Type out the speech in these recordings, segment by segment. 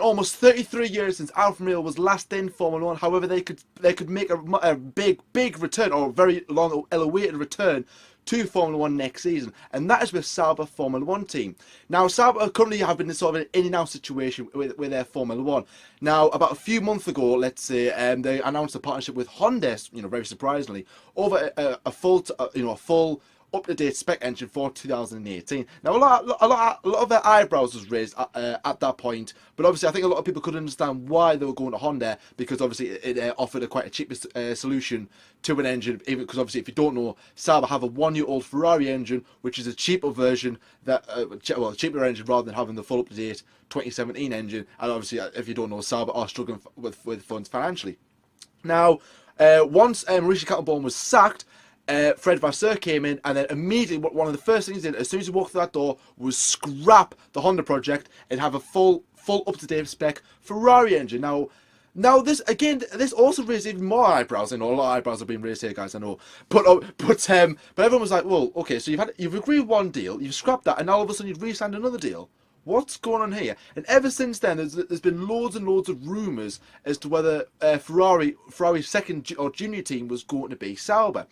almost 33 years since Alfa Romeo was last in Formula 1. However, they could make a big return, or a very long awaited return to Formula 1 next season, and that is with Sauber Formula 1 team. Now, Sauber currently have been in sort of an in and out situation with their Formula 1. Now, about a few months ago, let's say, they announced a partnership with Honda, very surprisingly, over a full up-to-date spec engine for 2018. Now, a lot of their eyebrows was raised at that point, but obviously I think a lot of people could understand why they were going to Honda, because obviously it offered a quite a cheaper solution to an engine. Even because obviously, if you don't know, Sauber have a 1-year-old Ferrari engine, which is a cheaper version, cheaper engine rather than having the full up-to-date 2017 engine. And obviously, if you don't know, Sauber are struggling with funds financially. Now, once Mauricio Catalan was sacked, Fred Vasseur came in, and then immediately one of the first things he did as soon as he walked through that door was scrap the Honda project and have a full up-to-date spec Ferrari engine. Now this also raised even more eyebrows. I know a lot of eyebrows have been raised here, guys. I know, but everyone was like, well, okay, so you've agreed one deal, you've scrapped that, and now all of a sudden you've re-signed another deal. What's going on here? And ever since then, there's been loads and loads of rumours as to whether Ferrari's second or junior team was going to be Sauber.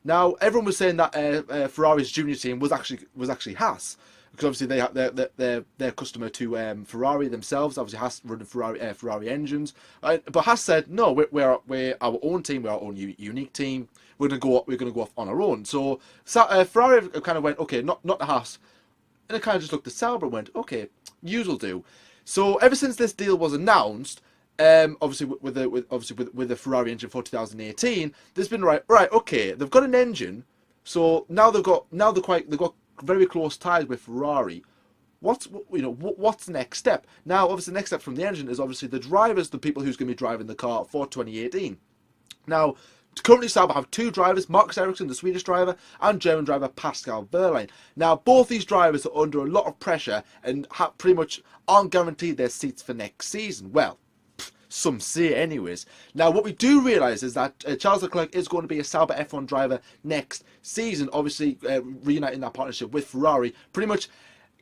Now, everyone was saying that Ferrari's junior team was actually Haas, because obviously they're customer to Ferrari themselves. Obviously, Haas running Ferrari engines, but Haas said no, we're our own team, we're our own unique team. We're gonna go off on our own. So Ferrari kind of went, okay, not the Haas, and it kind of just looked at Sauber and went, okay, yous will do. So ever since this deal was announced, obviously with the Ferrari engine for 2018, there's been right, okay, they've got an engine, so now they've got very close ties with Ferrari. What's the next step? Now, obviously, the next step from the engine is obviously the drivers, the people who's going to be driving the car for 2018. Now, currently Sauber have two drivers, Marcus Ericsson, the Swedish driver, and German driver Pascal Wehrlein. Now, both these drivers are under a lot of pressure and pretty much aren't guaranteed their seats for next season. Well, some say anyways. Now, what we do realise is that Charles Leclerc is going to be a Sauber F1 driver next season, obviously reuniting that partnership with Ferrari. Pretty much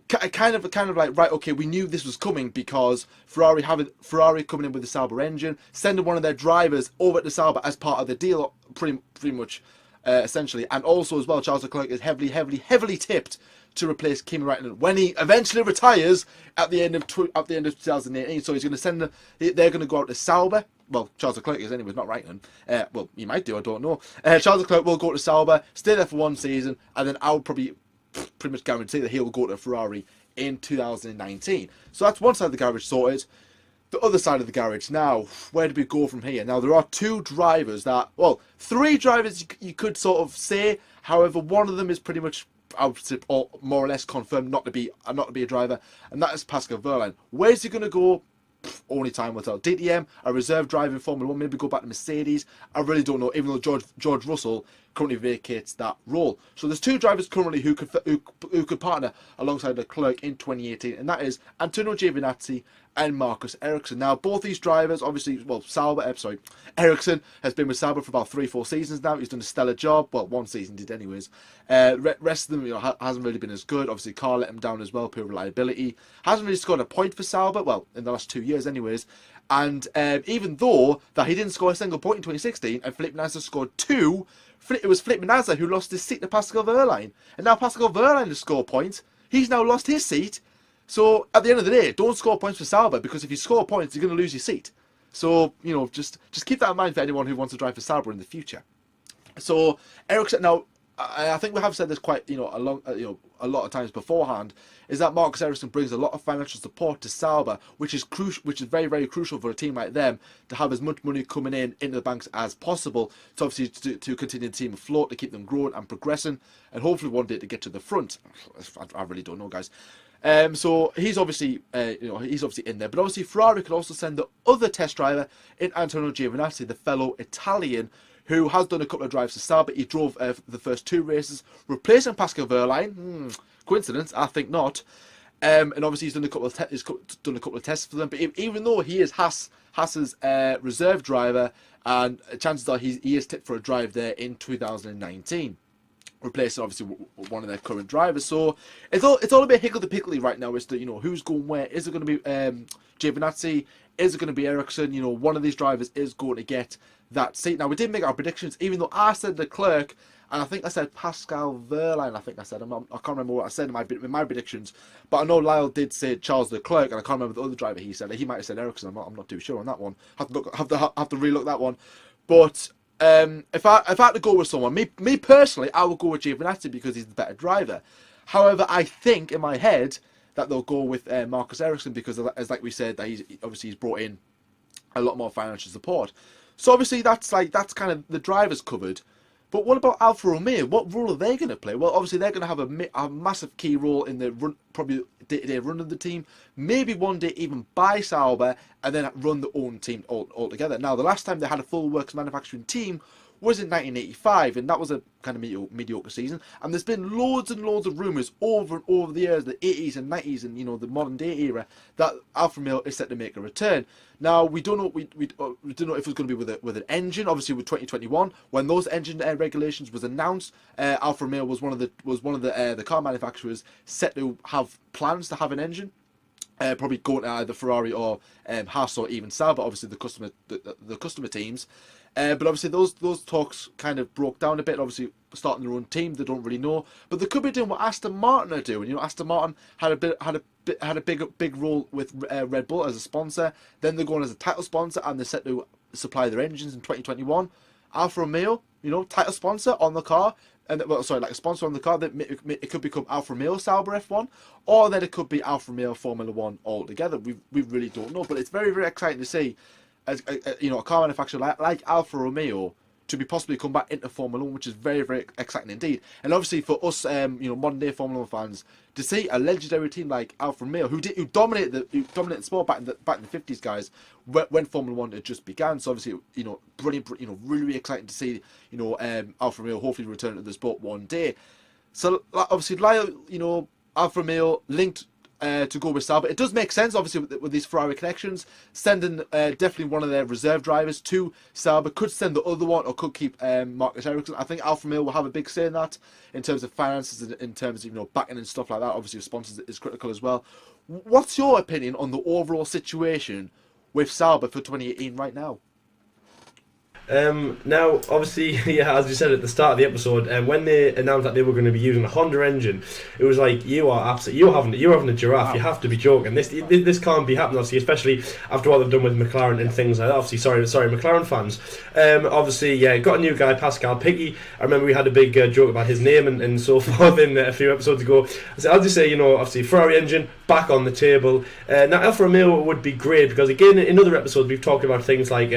kind of like, right, okay, we knew this was coming because Ferrari coming in with the Sauber engine, sending one of their drivers over to Sauber as part of the deal, pretty much essentially. And also as well, Charles Leclerc is heavily tipped to replace Kimi Räikkönen when he eventually retires at the end of 2018. So he's going to they're going to go out to Sauber. Well, Charles Leclerc is anyway, not Räikkönen. Well, he might do, I don't know. Charles Leclerc will go to Sauber, stay there for one season, and then I'll probably pretty much guarantee that he'll go to Ferrari in 2019. So that's one side of the garage sorted. The other side of the garage now, where do we go from here? Now, there are three drivers you could sort of say. However, one of them is pretty much, I would say, more or less confirmed not to be a driver, and that is Pascal Wehrlein. Where's he going to go? Only time will tell. DTM, a reserve driver in Formula 1, maybe go back to Mercedes. I really don't know, even though George Russell currently vacates that role. So there's two drivers currently who could partner alongside Leclerc in 2018, and that is Antonio Giovinazzi and Marcus Ericsson. Now, both these drivers, obviously, well, Ericsson has been with Sauber for about 3-4 seasons now. He's done a stellar job. Well, one season did anyways. Rest of them, hasn't really been as good. Obviously, Carl let him down as well, poor reliability. Hasn't really scored a point for Sauber, well, in the last 2 years anyways. And even though that he didn't score a single point in 2016, and Felipe Nasr scored 2, it was Felipe Nasr who lost his seat to Pascal Wehrlein. And now Pascal Wehrlein has scored points. He's now lost his seat. So, at the end of the day, don't score points for Sauber, because if you score points, you're going to lose your seat. So, just keep that in mind for anyone who wants to drive for Sauber in the future. So, Ericsson, now, I think we have said this quite, a lot of times beforehand, is that Marcus Ericsson brings a lot of financial support to Sauber, which is crucial, which is very, very crucial for a team like them to have as much money coming into the banks as possible, to obviously to continue the team afloat, to keep them growing and progressing, and hopefully one day to get to the front. I really don't know, guys. So he's obviously, in there, but obviously Ferrari could also send the other test driver in Antonio Giovinazzi, the fellow Italian, who has done a couple of drives for Sauber. He drove the first 2 races, replacing Pascal Wehrlein. Coincidence? I think not. And obviously he's done a couple of tests for them. But even though he is Haas's reserve driver, and chances are he is tipped for a drive there in 2019. replacing obviously one of their current drivers. So it's all a bit higgledy-piggledy right now as to, you know, who's going where. Is it going to be Giovinazzi? Is it going to be Ericsson? You know, one of these drivers is going to get that seat. Now, we did make our predictions, even though I said Leclerc, and I think I said Pascal Wehrlein. I think I said, I can't remember what I said in my predictions, but I know Lyle did say Charles Leclerc, and I can't remember the other driver he said. He might have said Ericsson. I'm not too sure on that one. Have to relook that one. But if I had to go with someone, me personally, I would go with Giovinazzi because he's the better driver. However, I think in my head that they'll go with Marcus Ericsson because, as like we said, that he's brought in a lot more financial support. So obviously that's kind of the drivers covered. But what about Alfa Romeo? What role are they going to play? Well, obviously they're going to have a massive key role in the run, probably day-to-day run of the team. Maybe one day even buy Sauber and then run the own team altogether. Now, the last time they had a full works manufacturing team was in 1985, and that was a kind of mediocre season. And there's been loads and loads of rumours over and over the years, the 80s and 90s and, you know, the modern day era, that Alfa Romeo is set to make a return. Now, we don't know. We don't know if it's going to be with an engine. Obviously, with 2021, when those engine regulations was announced, Alfa Romeo was one of the car manufacturers set to have plans to have an engine. Probably going to either Ferrari or Haas or even Sauber, obviously the customer teams. But obviously those talks kind of broke down a bit. Obviously starting their own team, they don't really know. But they could be doing what Aston Martin are doing. You know, Aston Martin had a big role with Red Bull as a sponsor. Then they're going as a title sponsor, and they're set to supply their engines in 2021. Alfa Romeo, you know, title sponsor on the car. And like a sponsor on the car, that it could become Alfa Romeo Sauber F1, or then it could be Alfa Romeo Formula One altogether. We really don't know, but it's very, very exciting to see, as you know, a car manufacturer like Alfa Romeo to be possibly come back into Formula One, which is very, very exciting indeed. And obviously for us, you know, modern day Formula One fans, to see a legendary team like Alfa Romeo, who dominated the sport back in the 50s, guys, when Formula One had just began. So obviously, you know, brilliant, you know, really, really exciting to see, you know, Alfa Romeo hopefully return to the sport one day. So obviously, you know, Alfa Romeo linked to go with Sauber. It does make sense, obviously, with these Ferrari connections. Sending definitely one of their reserve drivers to Sauber, could send the other one, or could keep Marcus Ericsson. I think Alfa Romeo will have a big say in that, in terms of finances, in terms of, you know, backing and stuff like that. Obviously, sponsors is critical as well. What's your opinion on the overall situation with Sauber for 2018 right now? Now, obviously, yeah, as we said at the start of the episode, when they announced that they were going to be using a Honda engine, it was like, you're having a giraffe. Wow. You have to be joking. This can't be happening, obviously, especially after what they've done with McLaren and things like that. Obviously, sorry, McLaren fans. Obviously, yeah, got a new guy, Pascal Picky. I remember we had a big joke about his name and so forth in a few episodes ago. So I'll just say, you know, obviously, Ferrari engine back on the table. Now, Alfa Romeo would be great because, again, in other episodes, we've talked about things like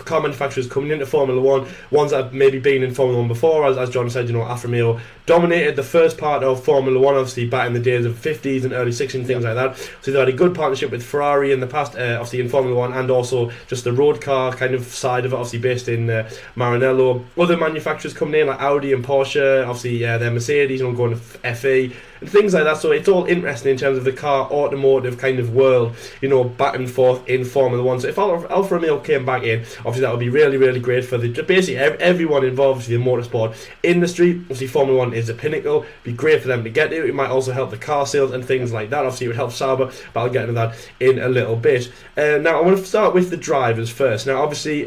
car manufacturers coming into Formula One, ones that have maybe been in Formula One before. As John said, you know, Alfa Romeo dominated the first part of Formula One, obviously back in the days of 50s and early 60s and things like that. So they had a good partnership with Ferrari in the past, obviously in Formula One, and also just the road car kind of side of it, obviously based in Maranello. Other manufacturers coming in like Audi and Porsche, obviously their Mercedes, you know, going to FE and things like that. So it's all interesting in terms of the car automotive kind of world, you know, back and forth in Formula One. So if Alfa Romeo came back in, obviously that would be really, really great for basically everyone involved in the motorsport industry. Obviously Formula One is a pinnacle. It'd be great for them to get to. It might also help the car sales and things like that. Obviously it would help Sauber, but I'll get into that in a little bit. Now I want to start with the drivers first. Now obviously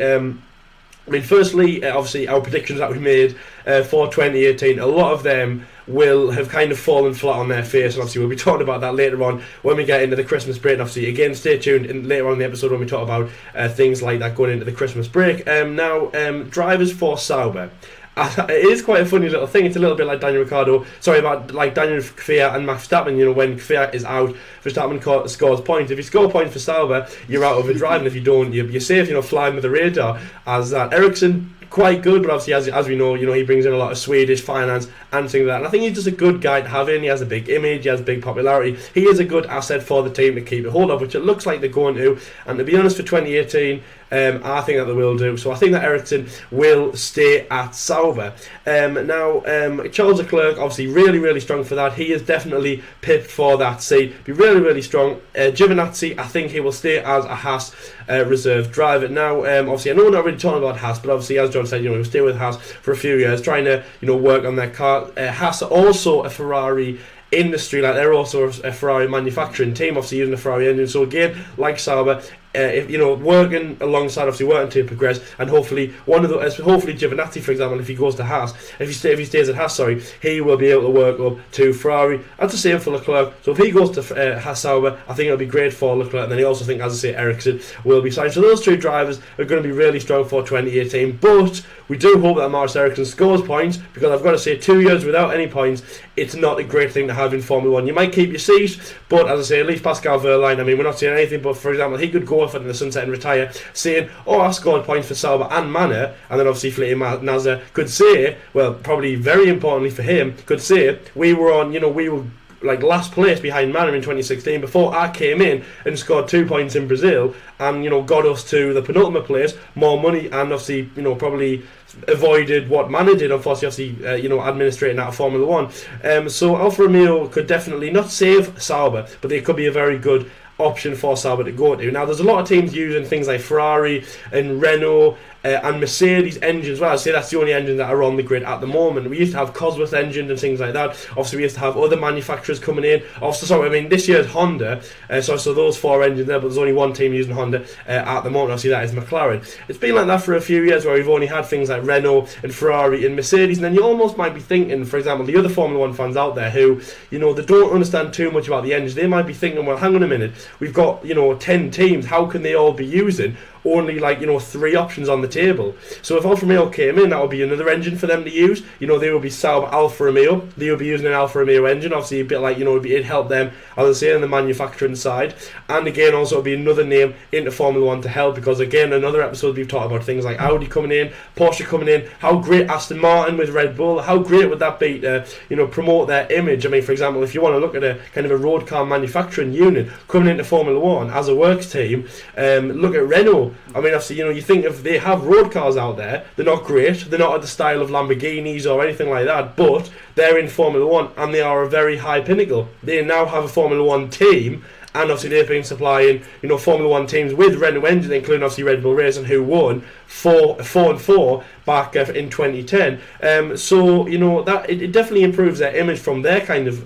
firstly, obviously our predictions that we made for 2018, a lot of them will have kind of fallen flat on their face, and obviously we'll be talking about that later on when we get into the Christmas break. And obviously, again, stay tuned later on in the episode when we talk about things like that going into the Christmas break. Now, drivers for Sauber. It is quite a funny little thing. It's a little bit like Daniel Kvyat and Max Verstappen. You know, when Kvyat is out, Verstappen scores points. If you score points for Sauber, you're out of a drive, and if you don't, you're safe. You know, flying with the radar as that. Ericsson, quite good, but obviously as we know, you know, he brings in a lot of Swedish finance and things like that. And I think he's just a good guy to have in. He has a big image, he has big popularity. He is a good asset for the team to keep a hold of, which it looks like they're going to. And to be honest, for 2018, I think that they will do. So I think that Ericsson will stay at Sauber. Now, Charles Leclerc, obviously really, really strong for that. He is definitely pipped for that seat. Be really, really strong. Giovinazzi, I think he will stay as a Haas reserve driver. Now, obviously, I know we're not really talking about Haas, but obviously, as John said, he'll stay with Haas for a few years, trying to, work on their car. Haas are also a Ferrari industry, like they're also a Ferrari manufacturing team, obviously using the Ferrari engine. So again, like Sauber, if working alongside, obviously working to progress, and hopefully hopefully Giovinazzi, for example, if he goes to Haas, if he stays at Haas, he will be able to work up to Ferrari. That's the same for Leclerc. So if he goes to Haas Sauber, I think it'll be great for Leclerc. And then I also think, as I say, Ericsson will be signed. So those two drivers are going to be really strong for 2018. But we do hope that Maurice Ericsson scores points, because I've got to say, 2 years without any points, it's not a great thing to have in Formula 1. You might keep your seat, but as I say, at least Pascal Wehrlein, we're not saying anything, but for example, he could go off in the sunset and retire, saying, I scored points for Sauber and Manor, and then obviously Felipe Nasser could say, well, probably very importantly for him, could say, we were like last place behind Manor in 2016 before I came in and scored 2 points in Brazil, and got us to the penultimate place, more money, and obviously probably avoided what Manor did, unfortunately, administrating out of Formula 1. So Alfa Romeo could definitely not save Sauber, but they could be a very good option for Sauber to go to. Now, there's a lot of teams using things like Ferrari and Renault and Mercedes engines. Well, I'd say that's the only engine that are on the grid at the moment. We used to have Cosworth engines and things like that. Obviously, we used to have other manufacturers coming in. This year's Honda, so those 4 engines there, but there's only one team using Honda at the moment. Obviously, that is McLaren. It's been like that for a few years, where we've only had things like Renault and Ferrari and Mercedes, and then you almost might be thinking, for example, the other Formula 1 fans out there who, they don't understand too much about the engines, they might be thinking, well, hang on a minute, we've got, 10 teams, how can they all be using only 3 options on the table? So if Alfa Romeo came in, that would be another engine for them to use. They would be Sauber Alfa Romeo. They would be using an Alfa Romeo engine, obviously a bit like, it'd help them, as I say, on the manufacturing side. And again, also it'd be another name into Formula 1 to help, because again, another episode we've talked about things like Audi coming in, Porsche coming in, how great Aston Martin with Red Bull, how great would that be to, promote their image? For example, if you want to look at a kind of a road car manufacturing unit coming into Formula 1 as a works team, look at Renault. Obviously, you think if they have road cars out there, they're not great, they're not at the style of Lamborghinis or anything like that, but they're in Formula 1 and they are a very high pinnacle. They now have a Formula 1 team, and obviously they've been supplying, Formula 1 teams with Renault engines, including obviously Red Bull Racing, who won 4 back in 2010. So that it definitely improves their image from their kind of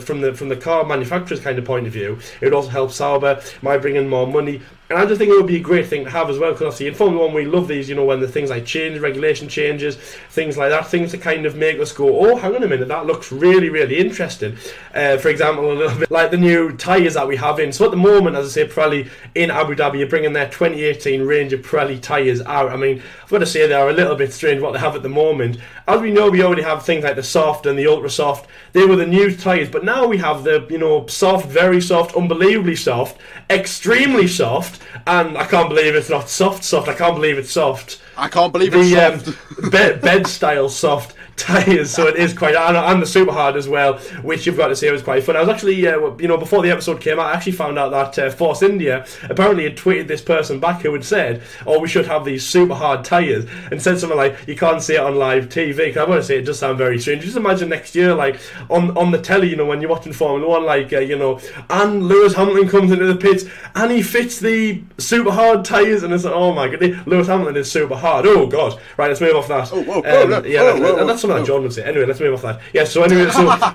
from the car manufacturer's kind of point of view. It would also help Sauber, might bring in more money. And I just think it would be a great thing to have as well, because obviously in Formula 1 we love these, when the things like regulation changes, things like that, things to kind of make us go, hang on a minute, that looks really, really interesting. For example, a little bit like the new tyres that we have in. So at the moment, as I say, Pirelli in Abu Dhabi are bringing their 2018 range of Pirelli tyres out. I've got to say they are a little bit strange what they have at the moment. As we know, we already have things like the soft and the ultra soft. They were the new tyres, but now we have the soft, very soft, unbelievably soft, extremely soft, and I can't believe it's not soft. I can't believe it's soft. I can't believe it's soft. Bed style soft tyres, so it is quite, and the super hard as well, which you've got to say was quite fun. I was actually, before the episode came out, I actually found out that Force India apparently had tweeted this person back who had said, we should have these super hard tyres, and said something like, you can't see it on live TV, because I want to say it does sound very strange. Just imagine next year, like, on the telly, when you're watching Formula 1, like, and Lewis Hamilton comes into the pits, and he fits the super hard tyres, and it's like, oh my god, Lewis Hamilton is super hard, oh god. Right, let's move off that. That's something that John would say. Anyway, let's move off that. Yeah, so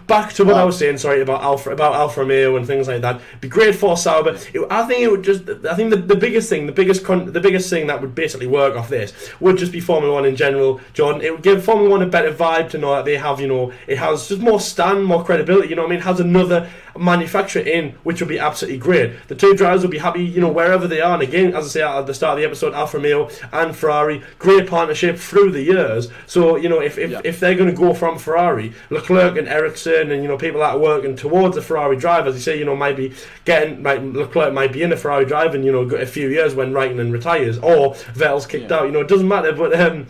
back to what I was saying, sorry, about Alfa Romeo and things like that. It'd be great for Sauber. I think the biggest thing that would basically work off this would just be Formula 1 in general, Jordan. It would give Formula 1 a better vibe to know that they have, it has just more stand, more credibility, it has another manufacturer in, which would be absolutely great. The two drivers will be happy, wherever they are. And again, as I say at the start of the episode, Alfa Romeo and Ferrari, great partnership through the years. So, if they're going to go from Ferrari, Leclerc and Ericsson and, people that are working towards a Ferrari drive, as you say, Leclerc might be in a Ferrari drive in, a few years when Raikkonen retires, or Vettel's kicked out, it doesn't matter, but, I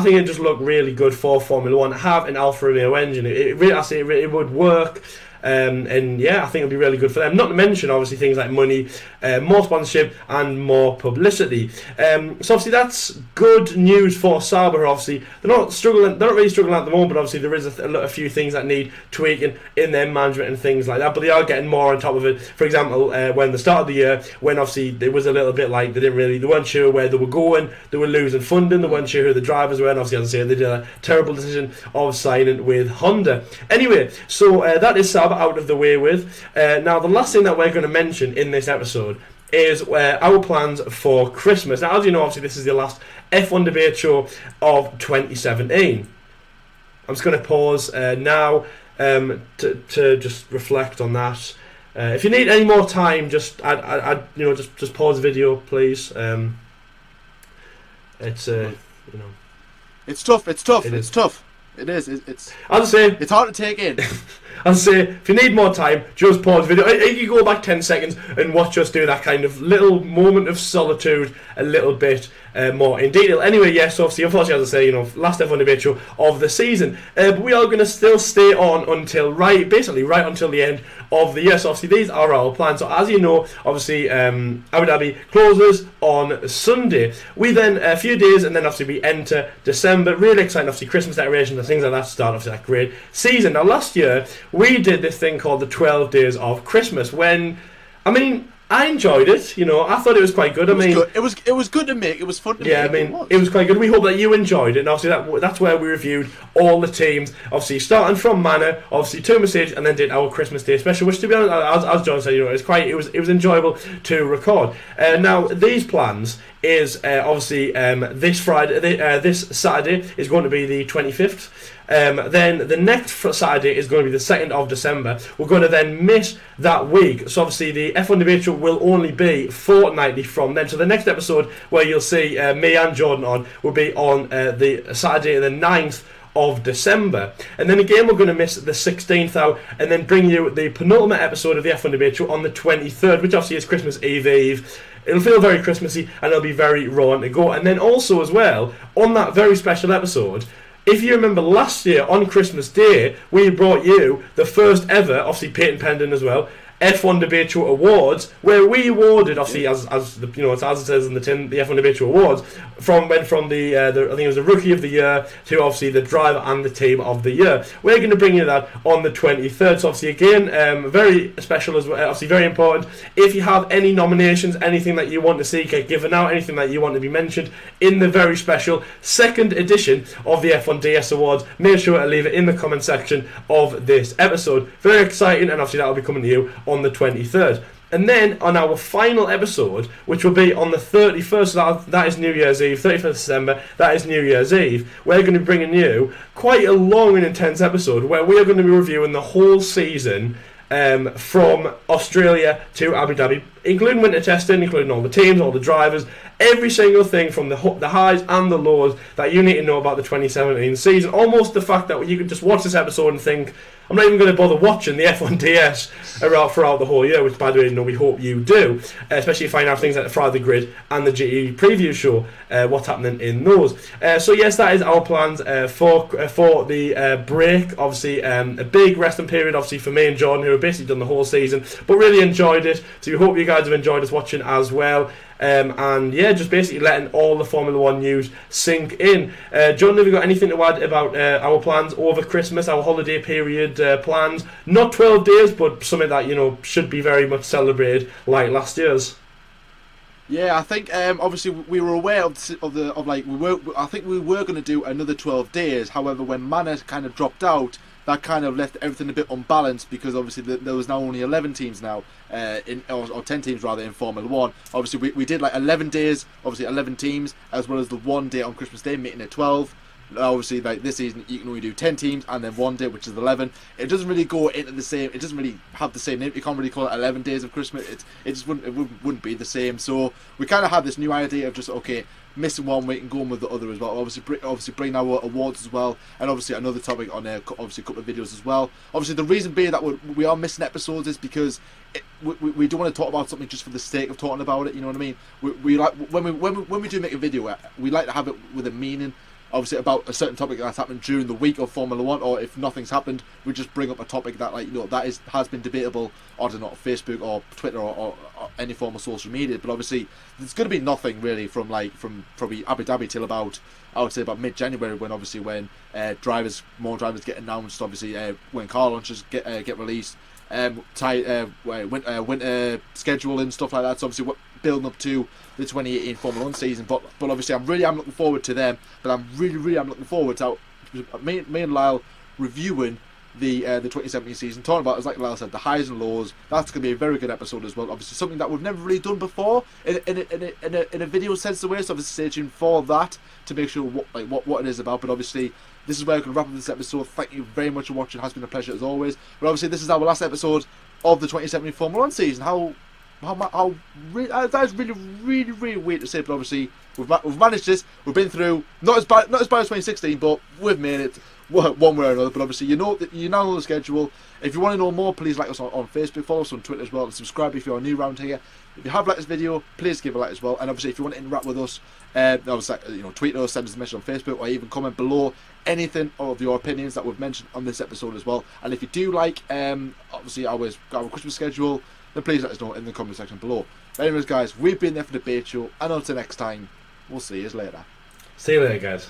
think it just looked really good for Formula 1 to have an Alfa Romeo engine. It would work and yeah, I think it'll be really good for them. Not to mention, obviously, things like money, more sponsorship, and more publicity. So obviously, that's good news for Sauber. Obviously, they're not really struggling at the moment, but obviously there is a few things that need tweaking in their management and things like that. But they are getting more on top of it. For example, when the start of the year, when obviously it was a little bit like they weren't sure where they were going, they were losing funding, they weren't sure who the drivers were, and obviously, as I say, they did a terrible decision of signing with Honda. Anyway, so that is Sauber out of the way with. Now, the last thing that we're going to mention in this episode is our plans for Christmas. Now, as you know, obviously this is the last F1 debate show of 2017. I'm just going to pause now to just reflect on that. If you need any more time, just pause the video, please. It's It's tough. It's tough. It It's is. tough. It is. It's. As I say, It's hard to take in. I'll say, if you need more time, just pause the video. You can go back 10 seconds and watch us do that kind of little moment of solitude a little bit more in detail. Anyway, yes, obviously, unfortunately, as I say, last F1 debate show of the season. But we are going to still stay on until right until the end of the year. So obviously, these are our plans. So as you know, obviously, Abu Dhabi closes on Sunday. We then, a few days, and then obviously we enter December. Really exciting, obviously, Christmas decorations and things like that start, obviously, that great season. Now, last year, we did this thing called the 12 Days of Christmas I enjoyed it, I thought it was quite good. It was good to make. It was fun to make. Yeah, it was quite good. We hope that you enjoyed it, and obviously that's where we reviewed all the teams, obviously starting from Manor, obviously to Mercedes, and then did our Christmas Day special, which, to be honest, as John said, it was enjoyable to record. Now, these plans is obviously this Saturday is going to be the 25th. Then the next Saturday is going to be the 2nd of December. We're going to then miss that week. So obviously the F1 debate show will only be fortnightly from then. So the next episode where you'll see me and Jordan on will be on the Saturday the 9th of December. And then again we're going to miss the 16th out and then bring you the penultimate episode of the F1 debate show on the 23rd, which obviously is Christmas Eve. It'll feel very Christmassy and it'll be very raw to go. And then also as well, on that very special episode, if you remember last year on Christmas Day, we brought you the first ever, obviously Peyton Pendon as well, F1 Debate Show Awards, where we awarded, obviously, as it says in the tin, the F1 Debate Show Awards, went from the I think it was the Rookie of the Year to obviously the Driver and the Team of the Year. We're going to bring you that on the 23rd. So obviously again, very special as well, obviously very important. If you have any nominations, anything that you want to see get given out, anything that you want to be mentioned in the very special second edition of the F1 DS Awards, make sure to leave it in the comment section of this episode. Very exciting, and obviously that will be coming to you on the 23rd. And then on our final episode, which will be on the 31st, so that is New Year's Eve, 31st of December, that is New Year's Eve, we're going to be bringing you quite a long and intense episode where we are going to be reviewing the whole season from Australia to Abu Dhabi, including winter testing, including all the teams, all the drivers, every single thing from the highs and the lows that you need to know about the 2017 season. Almost the fact that you can just watch this episode and think, I'm not even going to bother watching the F1 DS throughout the whole year, which, by the way, we hope you do, especially if you find out things like the Friday Grid and the GE preview show, what's happening in those. So yes, that is our plans for the break. Obviously, a big resting period, obviously, for me and John, who have basically done the whole season, but really enjoyed it. So we hope you guys have enjoyed us watching as well. And yeah, just basically letting all the Formula 1 news sink in. John, have you got anything to add about our plans over Christmas, our holiday period plans? Not 12 days, but something that, should be very much celebrated like last year's. Yeah, I think obviously we were aware I think we were going to do another 12 days. However, when Manor kind of dropped out, that kind of left everything a bit unbalanced, because obviously there was now only 11 teams now, or 10 teams rather, in Formula 1. Obviously we did like 11 days, obviously 11 teams, as well as the one day on Christmas Day, making it 12. Obviously, like this season, you can only do 10 teams and then one day, which is 11. It doesn't really go into the same. It doesn't really have the same name. You can't really call it 11 days of Christmas. It just wouldn't be the same. So we kind of had this new idea of just, okay, missing one week and going with the other as well. Obviously bring our awards as well, and obviously another topic on obviously a couple of videos as well. Obviously the reason being that we are missing episodes is because we don't want to talk about something just for the sake of talking about it. You know what I mean? We like when we do make a video, we like to have it with a meaning. obviously about a certain topic that's happened during the week of Formula One, or if nothing's happened, we just bring up a topic that, like, you know, that has been debatable, I don't know, Facebook or Twitter or any form of social media. But obviously there's going to be nothing really from probably Abu Dhabi till about, I would say, about mid-January, when more drivers get announced, obviously when car launches get released, winter schedule and stuff like that. So obviously building up to the 2018 Formula 1 season, but obviously I'm looking forward to them. But I'm looking forward to me and Lyle reviewing the 2017 season, talking about, as like Lyle said, the highs and lows. That's going to be a very good episode as well. Obviously something that we've never really done before in a video sense of way. So obviously stay tuned for that to make sure what it is about. But obviously this is where I can wrap up this episode. Thank you very much for watching. It has been a pleasure as always. But obviously this is our last episode of the 2017 Formula 1 season. That is really weird to say, but obviously we've managed this. We've been through not as bad as 2016, but we've made it one way or another. But obviously you now know the schedule. If you want to know more, please like us on Facebook, follow us on Twitter as well, and subscribe if you're new around here. If you have liked this video, please give a like as well. And obviously if you want to interact with us, obviously, you know, tweet us, send us a message on Facebook, or even comment below anything of your opinions that we've mentioned on this episode as well. And if you do like obviously our Christmas schedule, then please let us know in the comment section below. But anyways guys, we've been there for the Debate Show, and until next time, we'll see you later. See you later, guys.